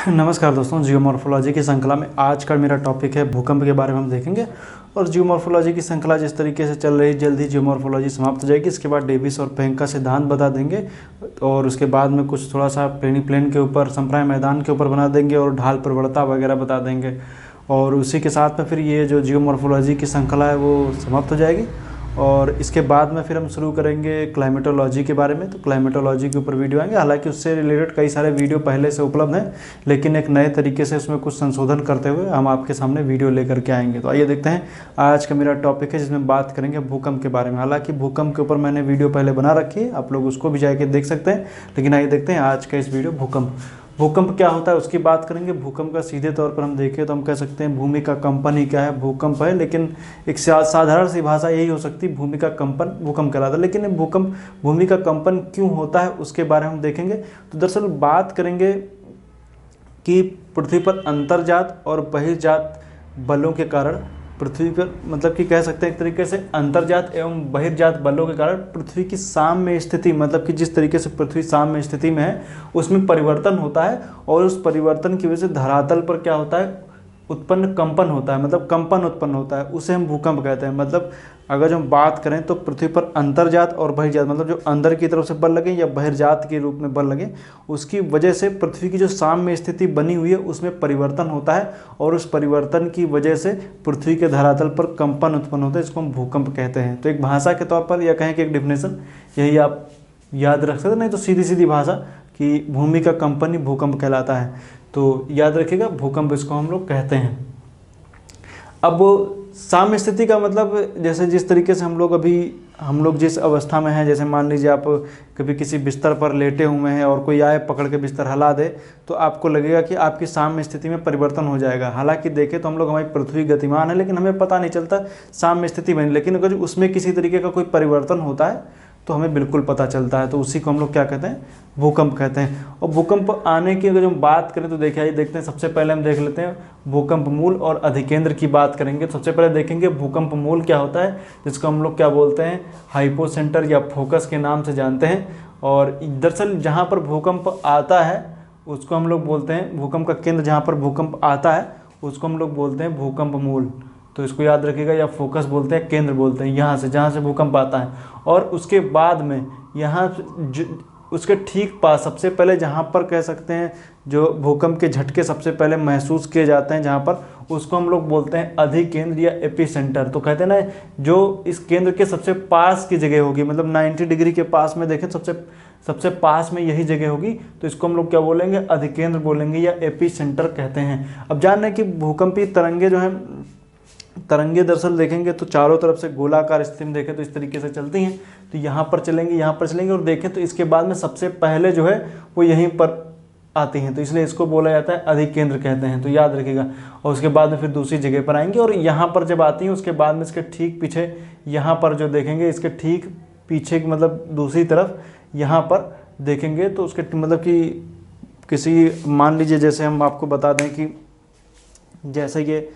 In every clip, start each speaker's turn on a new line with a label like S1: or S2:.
S1: नमस्कार दोस्तों, जियोमॉर्फोलॉजी की श्रृंखला में आज का मेरा टॉपिक है भूकंप के बारे में हम देखेंगे। और जियोमॉर्फोलॉजी की श्रृंखला जिस तरीके से चल रही, जल्दी जियोमॉर्फोलॉजी समाप्त हो जाएगी। इसके बाद डेविस और पेंक का सिद्धांत बता देंगे और उसके बाद में कुछ थोड़ा सा प्लेन के ऊपर, संप्राय मैदान के ऊपर बना देंगे और ढाल प्रवणता वगैरह बता देंगे। और उसी के साथ में फिर ये जो जियोमॉर्फोलॉजी की श्रृंखला है वो समाप्त हो जाएगी। और इसके बाद में फिर हम शुरू करेंगे क्लाइमेटोलॉजी के बारे में। तो क्लाइमेटोलॉजी के ऊपर वीडियो आएंगे, हालांकि उससे रिलेटेड कई सारे वीडियो पहले से उपलब्ध हैं, लेकिन एक नए तरीके से उसमें कुछ संशोधन करते हुए हम आपके सामने वीडियो लेकर के आएंगे। तो आइए देखते हैं आज का मेरा टॉपिक है जिसमें बात करेंगे भूकंप के बारे में। हालांकि भूकंप के ऊपर मैंने वीडियो पहले बना रखी है, आप लोग उसको भी जाके देख सकते हैं, लेकिन आइए देखते हैं आज का इस वीडियो भूकंप क्या होता है उसकी बात करेंगे। भूकंप का सीधे तौर पर हम देखें तो हम कह सकते हैं भूमि का कंपन ही क्या है, भूकंप है। लेकिन एक साधारण सी भाषा यही हो सकती है, भूमि का कंपन भूकंप कहलाता है। लेकिन भूकंप, भूमि का कंपन क्यों होता है उसके बारे में हम देखेंगे। तो दरअसल बात करेंगे कि पृथ्वी पर अंतर्जात और बहिर्जात बलों के कारण पृथ्वी पर, मतलब कि कह सकते हैं एक तरीके से अंतर्जात एवं बहिर्जात बलों के कारण पृथ्वी की साम्य स्थिति, मतलब कि जिस तरीके से पृथ्वी साम्य स्थिति में है उसमें परिवर्तन होता है। और उस परिवर्तन की वजह से धरातल पर क्या होता है, उत्पन्न कंपन होता है, मतलब कंपन उत्पन्न होता है, उसे हम भूकंप कहते हैं। मतलब अगर जो हम बात करें तो पृथ्वी पर अंतर्जात और बहिर्जात, मतलब जो अंदर की तरफ से बल लगे या बहिर्जात के रूप में बल लगे, उसकी वजह से पृथ्वी की जो साम्य स्थिति बनी हुई है उसमें परिवर्तन होता है। और उस परिवर्तन की वजह से पृथ्वी के धरातल पर कंपन उत्पन्न होता है, इसको हम भूकंप कहते हैं। तो एक भाषा के तौर पर या कहें कि एक डिफिनेशन यही आप याद रख सकते, नहीं तो सीधी सीधी भाषा कि भूमि का कंपन ही भूकंप कहलाता है। तो याद रखिएगा, भूकंप इसको हम लोग कहते हैं। अब साम्य स्थिति का मतलब, जैसे जिस तरीके से हम लोग जिस अवस्था में हैं, जैसे मान लीजिए आप कभी किसी बिस्तर पर लेटे हुए हैं और कोई आए पकड़ के बिस्तर हिला दे, तो आपको लगेगा कि आपकी साम्य स्थिति में परिवर्तन हो जाएगा। हालांकि देखें तो हम लोग, हमारी पृथ्वी गतिमान है लेकिन हमें पता नहीं चलता साम्य स्थिति में, लेकिन अगर उसमें किसी तरीके का कोई परिवर्तन होता है तो हमें बिल्कुल पता चलता है। तो उसी को हम लोग क्या कहते हैं, भूकंप कहते हैं। और भूकंप आने की अगर हम बात करें तो देखिए, देखते हैं, सबसे पहले हम देख लेते हैं भूकंप मूल और अधिकेंद्र की बात करेंगे। सबसे पहले देखेंगे भूकंप मूल क्या होता है, जिसको हम लोग क्या बोलते हैं, हाइपोसेंटर या फोकस के नाम से जानते हैं। और दरअसल जहाँ पर भूकंप आता है उसको हम लोग बोलते हैं, भूकंप का केंद्र जहाँ पर भूकंप आता है उसको हम लोग बोलते हैं भूकंप मूल। तो इसको याद रखिएगा, या फोकस बोलते हैं, केंद्र बोलते हैं, यहाँ से जहाँ से भूकंप आता है। और उसके बाद में यहाँ उसके ठीक पास सबसे पहले जहाँ पर कह सकते हैं जो भूकंप के झटके सबसे पहले महसूस किए जाते हैं, जहाँ पर, उसको हम लोग बोलते हैं अधिकेंद्र या एपिसेंटर। तो कहते हैं ना, जो इस केंद्र के सबसे पास की जगह होगी, मतलब 90 डिग्री के पास में देखें सबसे पास में यही जगह होगी, तो इसको हम लोग क्या बोलेंगे, अधिकेंद्र बोलेंगे या एपिसेंटर कहते हैं। अब जान रहे हैं कि भूकंपीय तरंगे जो हैं, तरंगे दरअसल देखेंगे तो चारों तरफ से गोलाकार स्थिति में देखें तो इस तरीके से चलती हैं। तो यहाँ पर चलेंगे और देखें तो इसके बाद में सबसे पहले जो है वो यहीं पर आती हैं, तो इसलिए इसको बोला जाता है अधिकेंद्र कहते हैं। तो याद रखिएगा। और उसके बाद में फिर दूसरी जगह पर आएंगे और यहाँ पर जब आती हैं उसके बाद में इसके ठीक पीछे, यहाँ पर जो देखेंगे इसके ठीक पीछे, मतलब दूसरी तरफ यहाँ पर देखेंगे तो उसके मतलब कि किसी, मान लीजिए जैसे हम आपको बता दें कि जैसे ये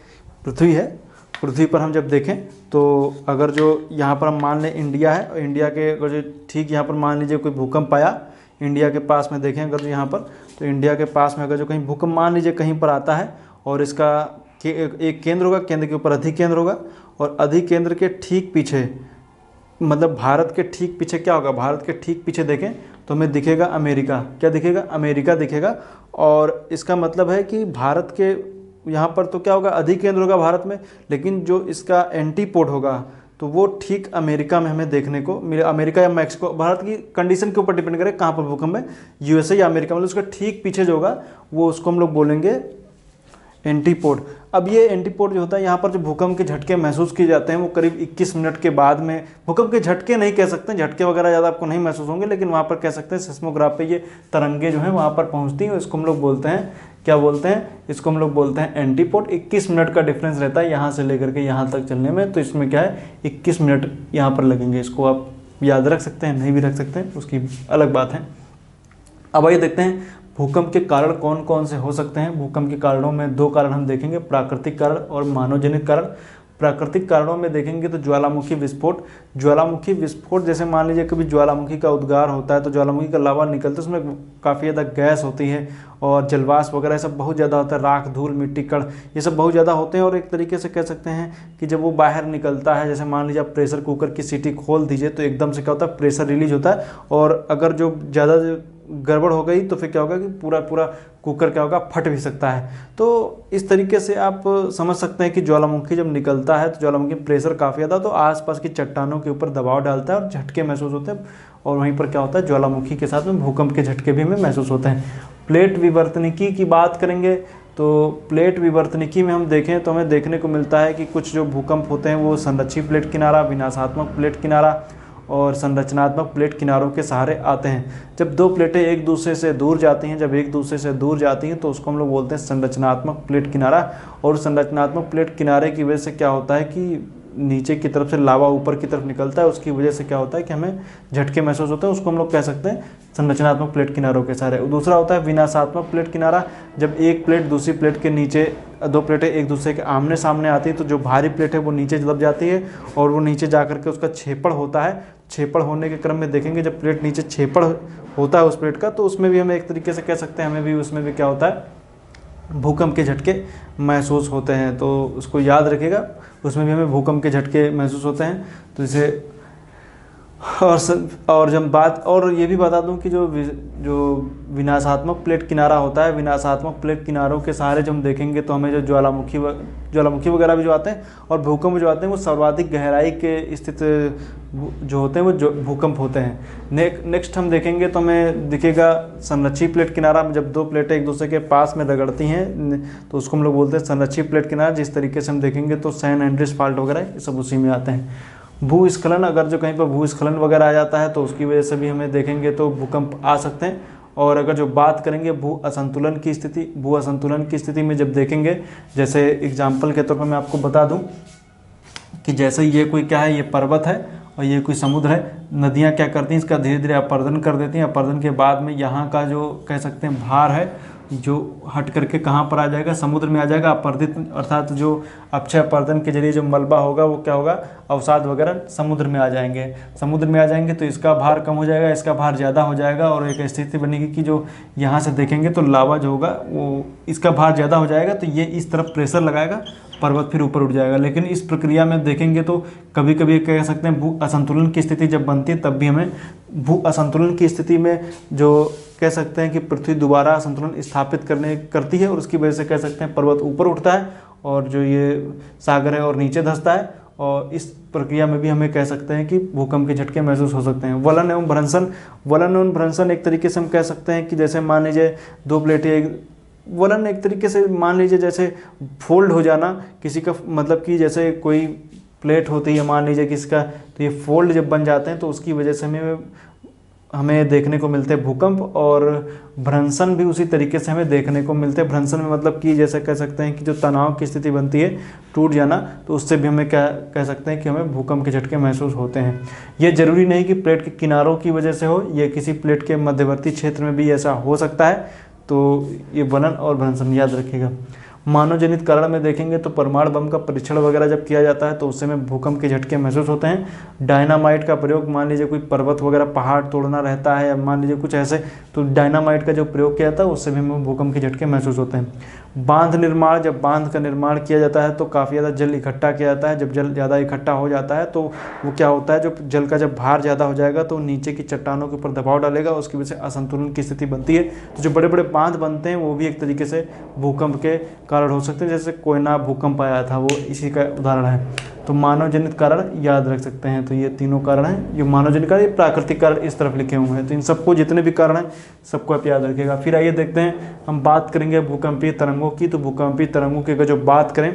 S1: पृथ्वी है, पृथ्वी पर हम जब देखें तो अगर जो यहाँ पर हम मान लें इंडिया है, और इंडिया के अगर जो ठीक यहाँ पर मान लीजिए कोई भूकंप आया इंडिया के पास में, देखें अगर यहाँ पर, तो इंडिया के पास में अगर जो कहीं भूकंप मान लीजिए कहीं पर आता है और इसका एक केंद्र होगा, केंद्र के ऊपर अधिकेंद्र होगा, और अधिकेंद्र के ठीक पीछे, मतलब भारत के ठीक पीछे क्या होगा, भारत के ठीक पीछे देखें तो हमें दिखेगा अमेरिका। क्या दिखेगा, अमेरिका दिखेगा। और इसका मतलब है कि भारत के यहाँ पर तो क्या होगा, अधिकेंद्र होगा भारत में, लेकिन जो इसका एंटीपोड होगा तो वो ठीक अमेरिका में हमें देखने को मिले। अमेरिका या मैक्सिको, भारत की कंडीशन के ऊपर डिपेंड करे कहाँ पर भूकंप है, यूएसए या अमेरिका, मतलब उसका ठीक पीछे जो होगा वो उसको हम लोग बोलेंगे एंटीपोड। अब ये एंटीपोड जो होता है, यहाँ पर जो भूकंप के झटके महसूस किए जाते हैं वो करीब 21 मिनट के बाद में, भूकंप के झटके नहीं कह सकते, झटके वगैरह ज़्यादा आपको नहीं महसूस होंगे, लेकिन वहाँ पर कह सकते हैं सिस्मोग्राफ पे ये तरंगे जो हैं वहाँ पर पहुँचती हैं। इसको हम लोग बोलते हैं, क्या बोलते हैं, इसको हम लोग बोलते हैं एंटीपोड। 21 मिनट का डिफरेंस रहता है यहाँ से लेकर के यहाँ तक चलने में, तो इसमें क्या है 21 मिनट यहाँ पर लगेंगे। इसको आप याद रख सकते हैं, नहीं भी रख सकते हैं, उसकी अलग बात है। अब आइए देखते हैं भूकंप के कारण कौन कौन से हो सकते हैं। भूकंप के कारणों में दो कारण हम देखेंगे, प्राकृतिक कारण और मानव जनित कारण। प्राकृतिक कारणों में देखेंगे तो ज्वालामुखी विस्फोट जैसे मान लीजिए कभी ज्वालामुखी का उद्गार होता है तो ज्वालामुखी का लावा निकलता है, उसमें काफ़ी ज़्यादा गैस होती है और जलवाष्प वगैरह सब बहुत ज़्यादा होता है, राख धूल मिट्टी कण ये सब बहुत ज़्यादा होते हैं। और एक तरीके से कह सकते हैं कि जब वो बाहर निकलता है, जैसे मान लीजिए आप प्रेशर कुकर की सीटी खोल दीजिए तो एकदम से क्या होता है, प्रेशर रिलीज होता है, और अगर जो ज़्यादा गड़बड़ हो गई तो फिर क्या होगा कि पूरा पूरा कुकर क्या होगा, फट भी सकता है। तो इस तरीके से आप समझ सकते हैं कि ज्वालामुखी जब निकलता है तो ज्वालामुखी प्रेशर काफ़ी ज़्यादा तो आसपास की चट्टानों के ऊपर दबाव डालता है और झटके महसूस होते हैं, और वहीं पर क्या होता है, ज्वालामुखी के साथ में भूकंप के झटके भी हमें महसूस होते हैं। प्लेट विवर्तनिकी की बात करेंगे तो प्लेट विवर्तनिकी में हम देखें तो हमें देखने को मिलता है कि कुछ जो भूकंप होते हैं वो संरक्षी प्लेट किनारा, विनाशात्मक प्लेट किनारा और संरचनात्मक प्लेट किनारों के सहारे आते हैं। जब दो प्लेटें एक दूसरे से दूर जाती हैं तो उसको हम लोग बोलते हैं संरचनात्मक प्लेट किनारा। और संरचनात्मक प्लेट किनारे की वजह से क्या होता है कि नीचे की तरफ से लावा ऊपर की तरफ निकलता है, उसकी वजह से क्या होता है कि हमें झटके महसूस होते हैं, उसको हम लोग कह सकते हैं संरचनात्मक प्लेट किनारों के सहारे। दूसरा होता है विनाशात्मक प्लेट किनारा, जब एक प्लेट दूसरी प्लेट के नीचे, दो प्लेटें एक दूसरे के आमने सामने आती है तो जो भारी प्लेट है वो नीचे दब जाती है और वो नीचे जा करके उसका छेपड़ होता है। छेपड़ होने के क्रम में देखेंगे जब प्लेट नीचे छेपड़ होता है उस प्लेट का, तो उसमें भी हमें एक तरीके से कह सकते हैं, हमें भी उसमें भी क्या होता है, भूकंप के झटके महसूस होते हैं। तो उसको याद रखिएगा, उसमें भी हमें भूकंप के झटके महसूस होते हैं। तो इसे और जब बात, और ये भी बता दूं कि जो विनाशात्मक प्लेट किनारा होता है, विनाशात्मक प्लेट किनारों के सहारे जब हम देखेंगे तो हमें जो ज्वालामुखी वगैरह भी जो आते हैं और भूकंप जो आते हैं वो सर्वाधिक गहराई के स्थित जो होते हैं वो जो भूकंप होते हैं। नेक्स्ट हम देखेंगे तो हमें दिखेगा संरक्षी प्लेट किनारा, जब दो प्लेटें एक दूसरे के पास में रगड़ती हैं तो उसको हम लोग बोलते हैं संरक्षी प्लेट किनारा। जिस तरीके से हम देखेंगे तो सैन एंड्रियास फाल्ट वगैरह ये सब उसी में आते हैं। भूस्खलन, अगर जो कहीं पर भूस्खलन वगैरह आ जाता है तो उसकी वजह से भी हमें देखेंगे तो भूकंप आ सकते हैं। और अगर जो बात करेंगे भू असंतुलन की स्थिति में जब देखेंगे, जैसे एग्जाम्पल के तौर पर मैं आपको बता दूं कि जैसे ये कोई क्या है, ये पर्वत है और ये कोई समुद्र है, नदियाँ क्या करती हैं, इसका धीरे धीरे अपर्दन कर देती हैं। अपर्दन के बाद में यहाँ का जो कह सकते हैं भार है जो हट करके कहाँ पर आ जाएगा, समुद्र में आ जाएगा। अपर्दित अर्थात जो अक्षय अपर्दन के जरिए जो मलबा होगा वो क्या होगा, अवसाद वगैरह समुद्र में आ जाएंगे तो इसका भार कम हो जाएगा, इसका भार ज़्यादा हो जाएगा और एक स्थिति बनेगी कि जो यहाँ से देखेंगे तो लावा जो होगा वो इसका भार ज़्यादा हो जाएगा तो ये इस तरफ प्रेशर लगाएगा, पर्वत फिर ऊपर उठ जाएगा। लेकिन इस प्रक्रिया में देखेंगे तो कभी कभी कह सकते हैं भू असंतुलन की स्थिति जब बनती है तब भी हमें भू असंतुलन की स्थिति में जो कह सकते हैं कि पृथ्वी दोबारा संतुलन स्थापित करती है और उसकी वजह से कह सकते हैं पर्वत ऊपर उठता है और जो ये सागर है और नीचे धंसता है। और इस प्रक्रिया में भी हमें कह सकते हैं कि भूकंप के झटके महसूस हो सकते हैं। वलन एवं भ्रंशन एक तरीके से हम कह सकते हैं कि जैसे मान लीजिए दो प्लेटें, वलन एक तरीके से मान लीजिए जैसे फोल्ड हो जाना किसी का, मतलब कि जैसे कोई प्लेट होती है मान लीजिए किसका, तो ये फोल्ड जब बन जाते हैं तो उसकी वजह से हमें देखने को मिलते हैं भूकंप। और भ्रंशन भी उसी तरीके से हमें देखने को मिलते हैं। भ्रंशन में मतलब कि जैसे कह सकते हैं कि जो तनाव की स्थिति बनती है, टूट जाना, तो उससे भी हमें क्या कह सकते हैं कि हमें भूकंप के झटके महसूस होते हैं। ये जरूरी नहीं कि प्लेट के किनारों की वजह से हो, ये किसी प्लेट के मध्यवर्ती क्षेत्र में भी ऐसा हो सकता है। तो ये वलन और भ्रंशन याद रखिएगा। मानव जनित कारण में देखेंगे तो परमाणु बम का परीक्षण वगैरह जब किया जाता है तो उससे में भूकंप के झटके महसूस होते हैं। डायनामाइट का प्रयोग, मान लीजिए कोई पर्वत वगैरह पहाड़ तोड़ना रहता है या मान लीजिए कुछ ऐसे, तो डायनामाइट का जो प्रयोग किया जाता है उससे भी हमें भूकंप के झटके महसूस होते हैं। बांध निर्माण, जब बांध का निर्माण किया जाता है तो काफ़ी ज़्यादा जल इकट्ठा किया जाता है। जब जल ज़्यादा इकट्ठा हो जाता है तो वो क्या होता है, जो जल का जब भार ज़्यादा हो जाएगा तो नीचे की चट्टानों के ऊपर दबाव डालेगा, उसकी वजह से असंतुलन की स्थिति बनती है। तो जो बड़े बड़े बांध बनते हैं वो भी एक तरीके से भूकंप के कारण हो सकते हैं। जैसे कोयना भूकंप आया था वो इसी का उदाहरण है। तो मानव जनित कारण याद रख सकते हैं। तो ये तीनों कारण हैं, ये मानव जनित कारण, ये प्राकृतिक कारण इस तरफ लिखे हुए हैं। तो इन सबको जितने भी कारण हैं सबको आप याद रखिएगा। फिर आइए देखते हैं, हम बात करेंगे भूकंपीय तरंगों की। तो भूकंपीय तरंगों की अगर जो बात करें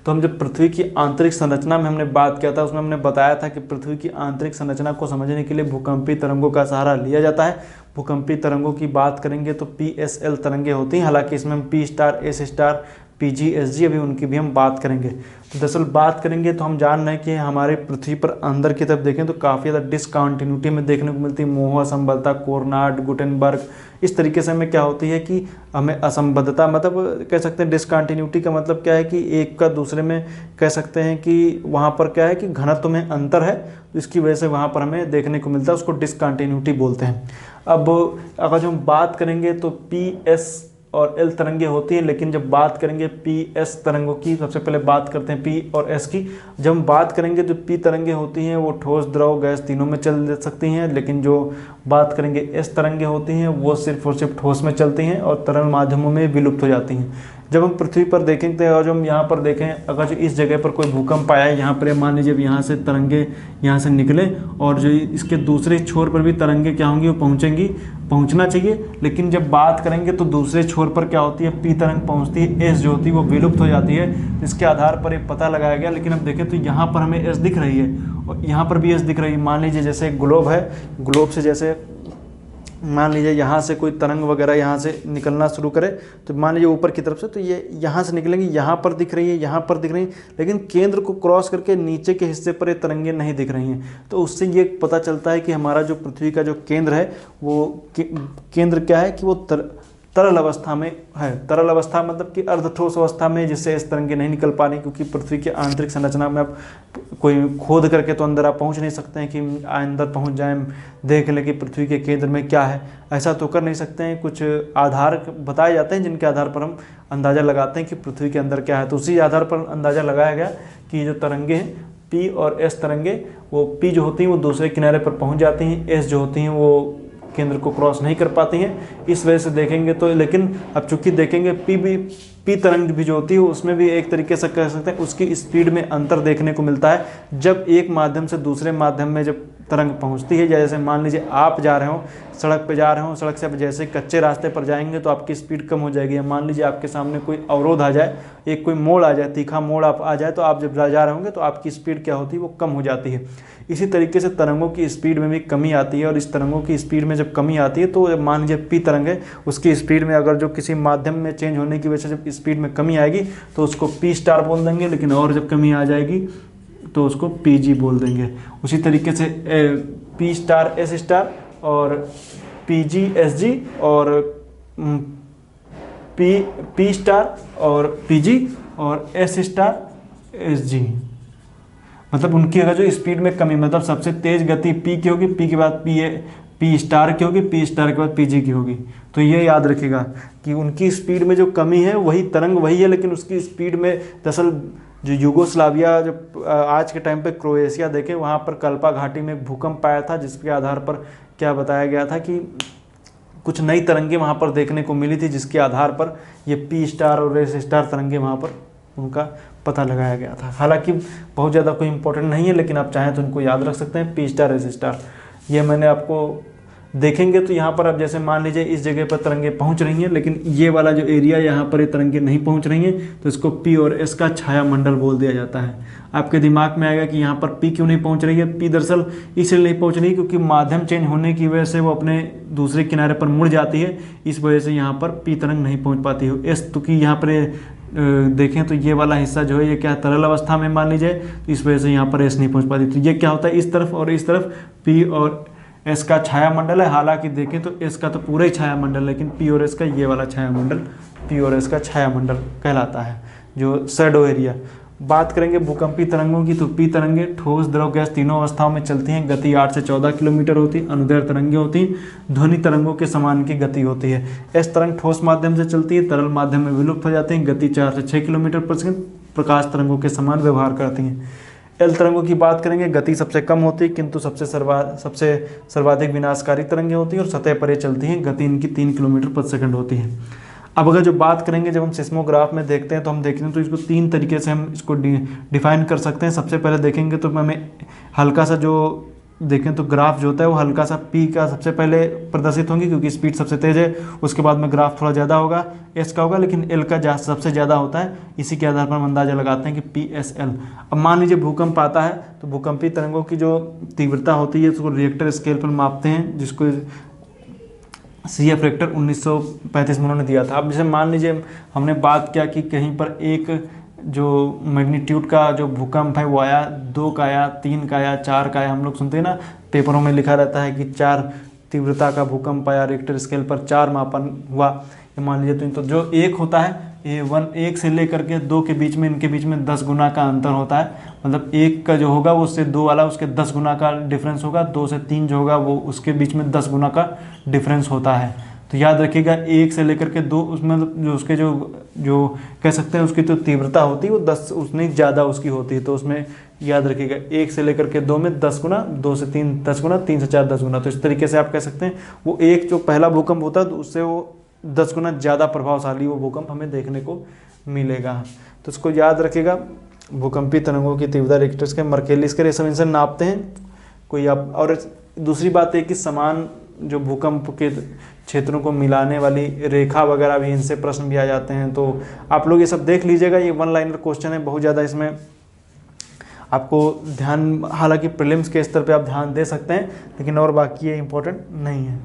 S1: तो हम जब पृथ्वी की आंतरिक संरचना में हमने बात किया था उसमें हमने बताया था कि पृथ्वी की आंतरिक संरचना को समझने के लिए भूकंपीय तरंगों का सहारा लिया जाता है। भूकंपीय तरंगों की बात करेंगे तो PSL तरंगे होती हैं। हालांकि इसमें हम P star, S star, PG, SG अभी उनकी भी हम बात करेंगे। तो दरअसल बात करेंगे तो हम जान रहे हैं कि हमारे पृथ्वी पर अंदर की तरफ देखें तो काफ़ी ज़्यादा डिसकंटिन्यूटी में देखने को मिलती है। मोह असंबद्धता, कोरनाट, गुटेनबर्ग, इस तरीके से हमें क्या होती है कि हमें असंबद्धता, मतलब कह सकते हैं डिसकंटिन्यूटी का मतलब क्या है कि एक का दूसरे में कह सकते हैं कि वहाँ पर क्या है कि घनत्व में अंतर है, तो इसकी वजह से वहाँ पर हमें देखने को मिलता है, उसको डिसकंटिन्यूटी बोलते हैं। अब अगर जो हम बात करेंगे तो PS और L तरंगे होती हैं, लेकिन जब बात करेंगे PS तरंगों की, सबसे पहले बात करते हैं P और S की। जब हम बात करेंगे जो P तरंगे होती हैं वो ठोस, द्रव, गैस तीनों में चल सकती हैं, लेकिन जो बात करेंगे S तरंगे होती हैं वो सिर्फ और सिर्फ ठोस में चलती हैं और तरल माध्यमों में विलुप्त हो जाती हैं। जब हम पृथ्वी पर देखेंगे और जो हम यहाँ पर देखें, अगर जो इस जगह पर कोई भूकंप आया है, यहाँ पर मान लीजिए यहाँ से तरंगे यहाँ से निकले और जो इसके दूसरे छोर पर भी तरंगे क्या होंगी, वो पहुँचेंगी, पहुँचना चाहिए। लेकिन जब बात करेंगे तो दूसरे छोर पर क्या होती है, P तरंग पहुँचती है, S जो होती है वो विलुप्त हो जाती है। इसके आधार पर एक पता लगाया गया। लेकिन अब देखें तो यहाँ पर हमें S दिख रही है और यहाँ पर भी S दिख रही है। मान लीजिए जैसे ग्लोब है, ग्लोब से जैसे मान लीजिए यहाँ से कोई तरंग वगैरह यहाँ से निकलना शुरू करे, तो मान लीजिए ऊपर की तरफ से, तो ये यहाँ से निकलेंगी, यहाँ पर दिख रही है, यहाँ पर दिख रही है, लेकिन केंद्र को क्रॉस करके नीचे के हिस्से पर ये तरंगे नहीं दिख रही हैं। तो उससे ये पता चलता है कि हमारा जो पृथ्वी का जो केंद्र है वो केंद्र क्या है कि वो तरल अवस्था में है। तरल अवस्था मतलब कि अर्धठोस अवस्था में, जिससे इस तरंगे नहीं निकल पा रही, क्योंकि पृथ्वी की आंतरिक संरचना में आप कोई खोद करके तो अंदर आप पहुंच नहीं सकते हैं कि अंदर पहुंच जाएं, देख लें कि पृथ्वी के केंद्र में क्या है, ऐसा तो कर नहीं सकते हैं। कुछ आधार बताए जाते हैं जिनके आधार पर हम अंदाज़ा लगाते हैं कि पृथ्वी के अंदर क्या है। तो उसी आधार पर अंदाज़ा लगाया गया कि जो तरंगे हैं P और S तरंगे, वो P जो होती हैं वो दूसरे किनारे पर पहुँच जाती हैं, S जो होती हैं वो केंद्र को क्रॉस नहीं कर पाती हैं। इस वजह से देखेंगे तो, लेकिन अब चूंकि देखेंगे P तरंग भी जो होती है उसमें भी एक तरीके से कह सकते हैं उसकी स्पीड में अंतर देखने को मिलता है। जब एक माध्यम से दूसरे माध्यम में जब तरंग पहुंचती है, जैसे मान लीजिए आप जा रहे हो, सड़क पे जा रहे हो, सड़क से आप जैसे कच्चे रास्ते पर जाएंगे तो आपकी स्पीड कम हो जाएगी। मान लीजिए आपके सामने कोई अवरोध आ जाए, एक कोई मोड़ आ जाए, तीखा मोड़ आप आ जाए, तो आप जब जा रहे होंगे तो आपकी स्पीड क्या होती है, वो कम हो जाती है। इसी तरीके से तरंगों की स्पीड में भी कमी आती है, और इस तरंगों की स्पीड में जब कमी आती है तो मान लीजिए P तरंग है, उसकी स्पीड में अगर जो किसी माध्यम में चेंज होने की वजह से जब स्पीड में कमी आएगी तो उसको P स्टार बोल देंगे, लेकिन और जब कमी आ जाएगी तो उसको PG बोल देंगे। उसी तरीके से P स्टार, S स्टार और PG, SG और P स्टार और PG और S स्टार, SG, मतलब उनकी अगर जो स्पीड में कमी, मतलब सबसे तेज गति P की होगी, P के बाद P स्टार की होगी, P स्टार के बाद PG की होगी। तो ये याद रखिएगा कि उनकी स्पीड में जो कमी है वही तरंग वही है, लेकिन उसकी स्पीड में दरअसल जो यूगोस्लाविया, जो आज के टाइम पे क्रोएशिया देखें, वहाँ पर कल्पा घाटी में भूकंप आया था, जिसके आधार पर क्या बताया गया था कि कुछ नई तरंगे वहाँ पर देखने को मिली थी, जिसके आधार पर ये P स्टार और S स्टार तरंगे वहाँ पर उनका पता लगाया गया था। हालांकि बहुत ज़्यादा कोई इंपॉर्टेंट नहीं है, लेकिन आप चाहें तो इनको याद रख सकते हैं। P स्टार, S स्टार, ये मैंने आपको देखेंगे तो यहाँ पर अब जैसे मान लीजिए इस जगह पर तरंगे पहुँच रही हैं, लेकिन ये वाला जो एरिया यहाँ पर ये तरंगे नहीं पहुँच रही हैं, तो इसको P और S का छाया मंडल बोल दिया जाता है। आपके दिमाग में आएगा कि यहाँ पर P क्यों नहीं पहुँच रही है। P दरअसल इसलिए नहीं पहुँच रही क्योंकि माध्यम चेंज होने की वजह से वो अपने दूसरे किनारे पर मुड़ जाती है, इस वजह से यहाँ पर P तरंग नहीं पहुँच पाती है। S तो कि यहाँ पर देखें तो ये वाला हिस्सा जो है ये क्या तरल अवस्था में मान लीजिए, तो इस वजह से यहाँ पर S नहीं पहुँच पाती। तो ये क्या होता है, इस तरफ और इस तरफ P और S का छाया मंडल है। हालांकि देखें तो S का तो पूरा ही छाया मंडल, लेकिन P और S का ये वाला छाया मंडल P और S का छाया मंडल कहलाता है, जो शैडो एरिया। बात करेंगे भूकंपीय तरंगों की, तो P तरंगे ठोस, द्रव, गैस तीनों अवस्थाओं में चलती हैं। गति 8 से 14 किलोमीटर होती है। अनुदैर्घ्य तरंगे होती हैं, ध्वनि तरंगों के समान की गति होती है। S तरंग ठोस माध्यम से चलती है, तरल माध्यम में विलुप्त हो जाती हैं। गति 4 से 6 किलोमीटर प्रति सेकंड, प्रकाश तरंगों के समान व्यवहार करती हैं। L तरंगों की बात करेंगे, गति सबसे कम होती है किंतु सबसे सर्वाधिक विनाशकारी तरंगें होती हैं और सतह पर ये चलती हैं। गति इनकी 3 किलोमीटर प्रति सेकंड होती है। अब अगर जो बात करेंगे, जब हम सिस्मोग्राफ में देखते हैं तो हम देखते हैं तो इसको 3 तरीके से हम इसको डिफाइन कर सकते हैं। सबसे पहले देखेंगे तो हमें हल्का सा जो देखें तो ग्राफ जो होता है वो हल्का सा P का सबसे पहले प्रदर्शित होंगे, क्योंकि स्पीड सबसे तेज़ है। उसके बाद में ग्राफ थोड़ा ज़्यादा होगा, S का होगा, लेकिन L का सबसे ज़्यादा होता है। इसी के आधार पर हम अंदाज़ा लगाते हैं कि PSL। अब मान लीजिए भूकंप आता है तो भूकंपीय तरंगों की जो तीव्रता होती है उसको रिएक्टर स्केल पर मापते हैं, जिसको CF रिक्टर 1935 में उन्होंने दिया था। अब जैसे मान लीजिए हमने बात किया कि कहीं पर एक जो मैग्नीट्यूड का जो भूकंप है वो आया, 2 का आया, 3 का आया, 4 का आया। हम लोग सुनते हैं ना पेपरों में लिखा रहता है कि 4 तीव्रता का भूकंप आया, रिक्टर स्केल पर 4 मापन हुआ। ये मान लीजिए तो जो एक होता है ये 1 से लेकर के 2 के बीच में, इनके बीच में 10 गुना का अंतर होता है। मतलब 1 का जो होगा वो उससे 2 वाला उसके 10 गुना का डिफरेंस होगा, 2 से 3 जो होगा वो उसके बीच में 10 गुना का डिफरेंस होता है। तो याद रखिएगा 1 से लेकर के 2 उसमें जो उसके जो कह सकते हैं उसकी तो तीव्रता होती है वो 10 उसने ज़्यादा उसकी होती है। तो उसमें याद रखिएगा 1 से लेकर के 2 में 10 गुना, 2 से 3 10 गुना, 3 से 4 10 गुना। तो इस तरीके से आप कह सकते हैं वो एक जो पहला भूकंप होता है तो उससे वो 10 गुना ज़्यादा प्रभावशाली वो भूकंप हमें देखने को मिलेगा। तो इसको याद रखिएगा, भूकंपी तरंगों की तीव्रता रिक्टर स्केल, मर्केली स्केल, ये सब इनसे नापते हैं कोई आप। और दूसरी बात है कि समान जो भूकंप के क्षेत्रों को मिलाने वाली रेखा वगैरह भी इनसे प्रश्न भी आ जाते हैं। तो आप लोग ये सब देख लीजिएगा, ये 1 लाइनर क्वेश्चन है, बहुत ज़्यादा इसमें आपको ध्यान, हालांकि प्रीलिम्स के स्तर पे आप ध्यान दे सकते हैं लेकिन और बाकी ये इंपॉर्टेंट नहीं है।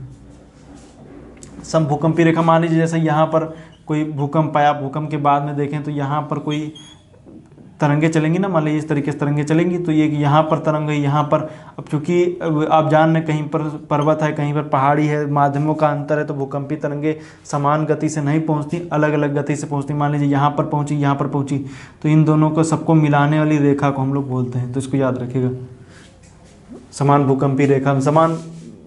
S1: समभूकंपी रेखा, मान लीजिए जैसे यहाँ पर कोई भूकंप आया, भूकंप के बाद में देखें तो यहाँ पर कोई तरंगे चलेंगी ना, मान लीजिए इस तरीके से तरंगे चलेंगी। तो ये यहाँ पर तरंग है, यहाँ पर, अब चूंकि आप जान रहे कहीं पर पर्वत है, कहीं पर पहाड़ी है, माध्यमों का अंतर है, तो भूकंपी तरंगे समान गति से नहीं पहुँचती, अलग अलग गति से पहुँचती। मान लीजिए यहाँ पर पहुँची, यहाँ पर पहुँची, तो इन दोनों को सबको मिलाने वाली रेखा को हम लोग बोलते हैं। तो इसको याद रखिएगा, समान भूकंपी रेखा, समान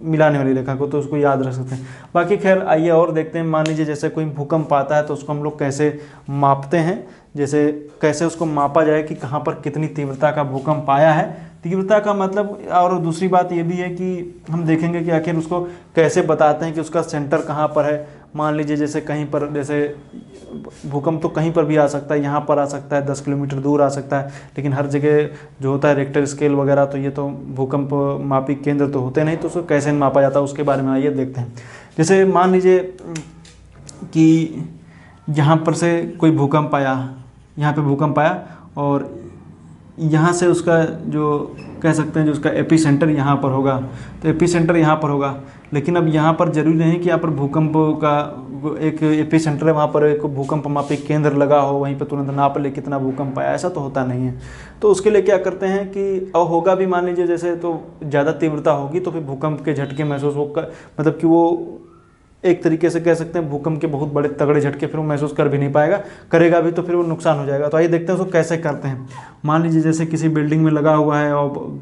S1: मिलाने वाली रेखा को, तो उसको याद रख सकते हैं। बाकी खैर आइए और देखते हैं। मान लीजिए जैसे कोई भूकंप आता है तो उसको हम लोग कैसे मापते हैं, जैसे कैसे उसको मापा जाए कि कहाँ पर कितनी तीव्रता का भूकंप आया है। तीव्रता का मतलब, और दूसरी बात ये भी है कि हम देखेंगे कि आखिर उसको कैसे बताते हैं कि उसका सेंटर कहाँ पर है। मान लीजिए जैसे कहीं पर, जैसे भूकंप तो कहीं पर भी आ सकता है, यहाँ पर आ सकता है, 10 किलोमीटर दूर आ सकता है, लेकिन हर जगह जो होता है रिक्टर स्केल वगैरह, तो ये तो भूकंप मापी केंद्र तो होते नहीं, तो उसको कैसे मापा जाता है उसके बारे में आइए देखते हैं। जैसे मान लीजिए कि यहाँ पर से कोई भूकंप आया, यहाँ पे भूकंप आया और यहाँ से उसका जो कह सकते हैं जो उसका एपी सेंटर यहाँ पर होगा, तो एपी सेंटर यहाँ पर होगा। लेकिन अब यहाँ पर जरूरी नहीं कि यहाँ पर भूकंप का एक एपी सेंटर है, वहाँ पर एक भूकंप मापी केंद्र लगा हो, वहीं पर तुरंत नाप ले कितना भूकंप आया, ऐसा तो होता नहीं है। तो उसके लिए क्या करते हैं कि अब होगा भी, मान लीजिए जैसे तो ज़्यादा तीव्रता होगी तो फिर भूकंप के झटके महसूस होगा, मतलब कि वो एक तरीके से कह सकते हैं भूकंप के बहुत बड़े तगड़े झटके फिर वो महसूस कर भी नहीं पाएगा, करेगा भी तो फिर वो नुकसान हो जाएगा। तो आइए देखते हैं उसको कैसे करते हैं। मान लीजिए जैसे किसी बिल्डिंग में लगा हुआ है और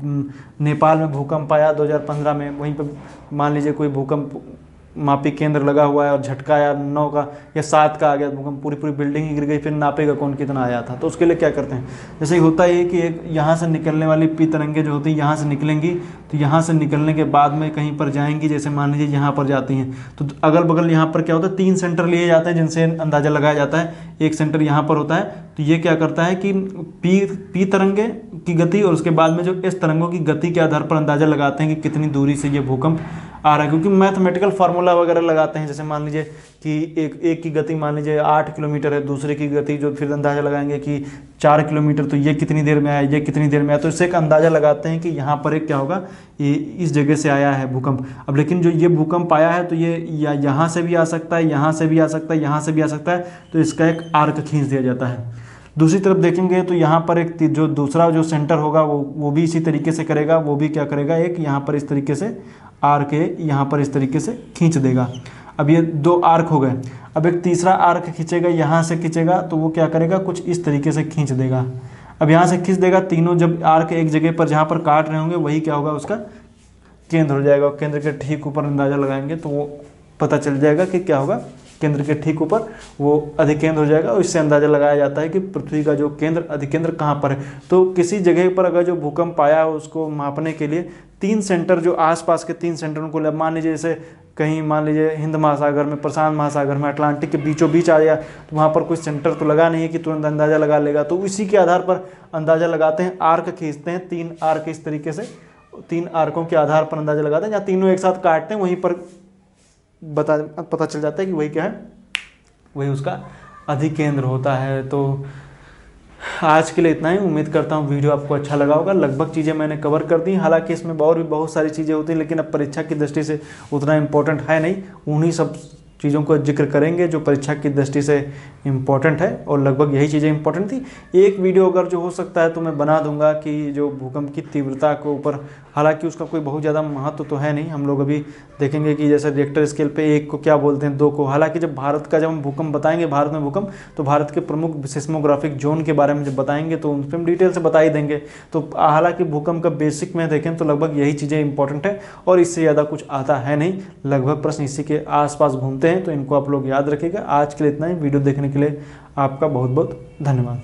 S1: नेपाल में भूकंप आया 2015 में, वहीं पर मान लीजिए कोई भूकंप मापी केंद्र लगा हुआ है और झटका आया 9 का या 7 का आ गया भूकंप, पूरी बिल्डिंग ही गिर गई, फिर नापेगा कौन कितना आया था। तो उसके लिए क्या करते हैं, जैसे होता है कि एक यहाँ से निकलने वाली पी तरंगे जो होती हैं यहाँ से निकलेंगी, तो यहाँ से निकलने के बाद में कहीं पर जाएंगी, जैसे मान लीजिए यहाँ पर जाती हैं तो अगल बगल यहाँ पर क्या होता है 3 सेंटर लिए जाते हैं जिनसे अंदाज़ा लगाया जाता है। एक सेंटर यहाँ पर होता है, तो ये क्या करता है कि पी तरंगे की गति और उसके बाद में जो एस तरंगों की गति के आधार पर अंदाज़ा लगाते हैं कि कितनी दूरी से ये भूकंप आ रहा है। क्योंकि मैथमेटिकल फार्मूला वगैरह लगाते हैं, जैसे मान लीजिए कि एक की गति मान लीजिए 8 किलोमीटर है, दूसरे की गति जो फिर अंदाज़ा लगाएंगे कि 4 किलोमीटर, तो ये कितनी देर में आया, ये कितनी देर में आया, तो इससे एक अंदाज़ा लगाते हैं कि यहाँ पर एक क्या होगा, ये इस जगह से आया है भूकंप। अब लेकिन जो ये भूकंप आया है तो ये यहाँ से भी आ सकता है, यहाँ से भी आ सकता है, यहाँ से भी आ सकता है, तो इसका एक आर्क खींच दिया जाता है। दूसरी तरफ देखेंगे तो यहाँ पर एक जो दूसरा जो सेंटर होगा वो भी इसी तरीके से करेगा, वो भी क्या करेगा, एक यहाँ पर इस तरीके से आर्क यहाँ पर इस तरीके से खींच देगा। अब ये 2 आर्क हो गए। अब एक तीसरा आर्क खींचेगा, यहाँ से खींचेगा, तो वो क्या करेगा, कुछ इस तरीके से खींच देगा। अब यहाँ से खींच देगा, तीनों जब आर्क एक जगह पर जहाँ पर काट रहे होंगे वही क्या होगा, उसका केंद्र हो जाएगा। केंद्र के ठीक ऊपर अंदाज़ा लगाएंगे तो वो पता चल जाएगा कि क्या होगा, केंद्र के ठीक ऊपर वो अधिकेंद्र हो जाएगा। और इससे अंदाज़ा लगाया जाता है कि पृथ्वी का जो केंद्र अधिकेंद्र कहाँ पर है। तो किसी जगह पर अगर जो भूकंप आया है उसको मापने के लिए 3 सेंटर, जो आसपास के 3 सेंटरों को, मान लीजिए जैसे कहीं मान लीजिए हिंद महासागर में, प्रशांत महासागर में, अटलांटिक के बीचों बीच आ गया, तो वहाँ पर कोई सेंटर तो लगा नहीं है कि तुरंत अंदाज़ा लगा लेगा। तो इसी के आधार पर अंदाज़ा लगाते हैं, आर्क खींचते हैं, 3 आर्क इस तरीके से, 3 आर्कों के आधार पर अंदाज़ा लगाते हैं, जहाँ तीनों एक साथ काटते हैं वहीं पर पता चल जाता है कि वही क्या है, वही उसका अधिकेंद्र होता है। तो आज के लिए इतना ही। उम्मीद करता हूँ वीडियो आपको अच्छा लगा होगा। लगभग चीज़ें मैंने कवर कर दी, हालांकि इसमें और भी बहुत सारी चीज़ें होती हैं, लेकिन अब परीक्षा की दृष्टि से उतना इम्पोर्टेंट है नहीं। उन्हीं सब चीज़ों को जिक्र करेंगे जो परीक्षा की दृष्टि से इम्पोर्टेंट है, और लगभग यही चीज़ें इम्पोर्टेंट थी। एक वीडियो अगर जो हो सकता है तो मैं बना दूंगा कि जो भूकंप की तीव्रता के ऊपर, हालांकि उसका कोई बहुत ज़्यादा महत्व तो है नहीं। हम लोग अभी देखेंगे कि जैसे रिएक्टर स्केल पे 1 को क्या बोलते हैं, 2 को, हालांकि जब हम भूकंप बताएंगे, भारत में भूकंप, तो भारत के प्रमुख सिस्मोग्राफिक जोन के बारे में जब बताएंगे तो उन पर हम डिटेल से बता ही देंगे। तो हालांकि भूकंप का बेसिक में देखें तो लगभग यही चीज़ें इंपॉर्टेंट है, और इससे ज़्यादा कुछ आता है नहीं। लगभग प्रश्न इसी के आसपास घूमते हैं, तो इनको आप लोग याद रखिएगा। आज के लिए इतना ही। वीडियो देखने के लिए आपका बहुत बहुत धन्यवाद।